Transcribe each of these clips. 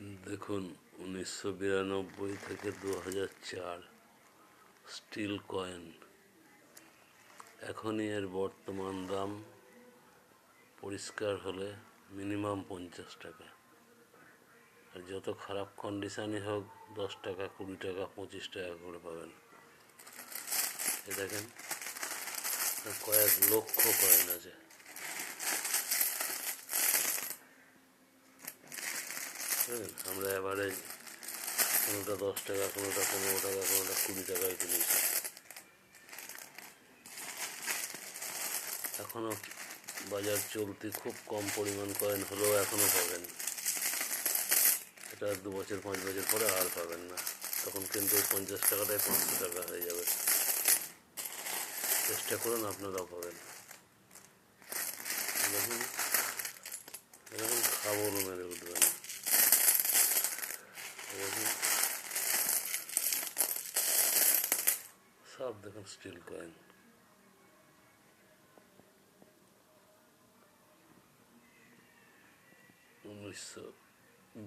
দেখুন 1992 থেকে 2004 still coin. এখনই এর বর্তমান দাম পরিষ্কার হলে মিনিমাম 50 টাকা, আর যত খারাপ কন্ডিশনই হোক 10 টাকা, 20 টাকা, 25 টাকা করে পাবেন। এ দেখেন, কয়েক লক্ষ কয়েন আছে। আমরা এভারেজ কোনোটা 10 টাকা, কোনোটা 15 টাকা, কোনোটা 20 টাকায় কিনেছি। এখনো বাজার চলতি খুব কম পরিমাণ কয়েন হলেও এখনো পাবেন। এটা 2 বছর 5 বছর পরে আর পাবেন না, তখন কিন্তু 50 টাকাটায় 500 টাকা হয়ে যাবে। চেষ্টা করুন, আপনারাও পাবেন। দেখুন, এরকম খাবরও মেরে উঠবে না। সব দেখুন স্টিল কয়েন। উনিশশো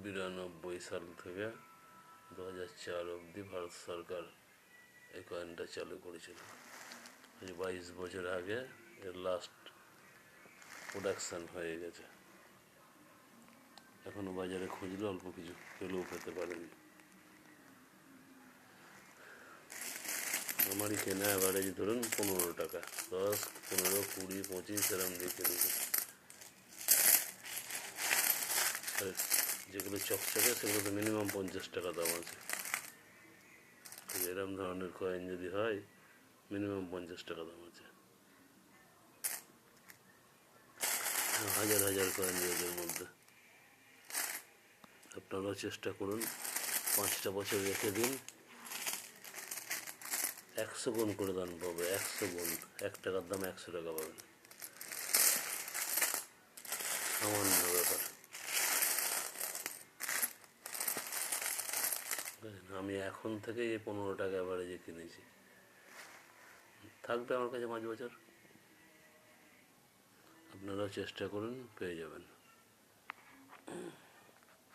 92 সাল থেকে 2004 অবধি ভারত সরকার এই কয়েনটা চালু করেছিল। আজ 22 বছর আগে এর লাস্ট প্রোডাকশান হয়ে গেছে। এখনো বাজারে খুঁজলে অল্প কিছু পেলেও পেতে পারেন। আমারই কেনা অ্যাভারেজ ধরুন 15 টাকা, 10, 15, 20, 25 এরম দিয়ে কিনেছি। যেগুলো চকচকে সেগুলো তো মিনিমাম 50 টাকা দাম আছে। এরম ধরনের কয়েন যদি হয় মিনিমাম 50 টাকা দাম আছে। হাজার হাজার কয়েন রয়েছে এর মধ্যে। আপনারাও চেষ্টা করুন, 5টা বছর রেখে দিন, 100 গুণ করে দাম পাবে। 100 গুণ, 1 টাকার দাম 100 টাকা পাবেন। সামান্য ব্যাপার। আমি এখন থেকেই এই 15 টাকা অ্যাভারেজে কিনেছি, থাকবে আমার কাছে 5 বছর। আপনারাও চেষ্টা করুন, পেয়ে যাবেন।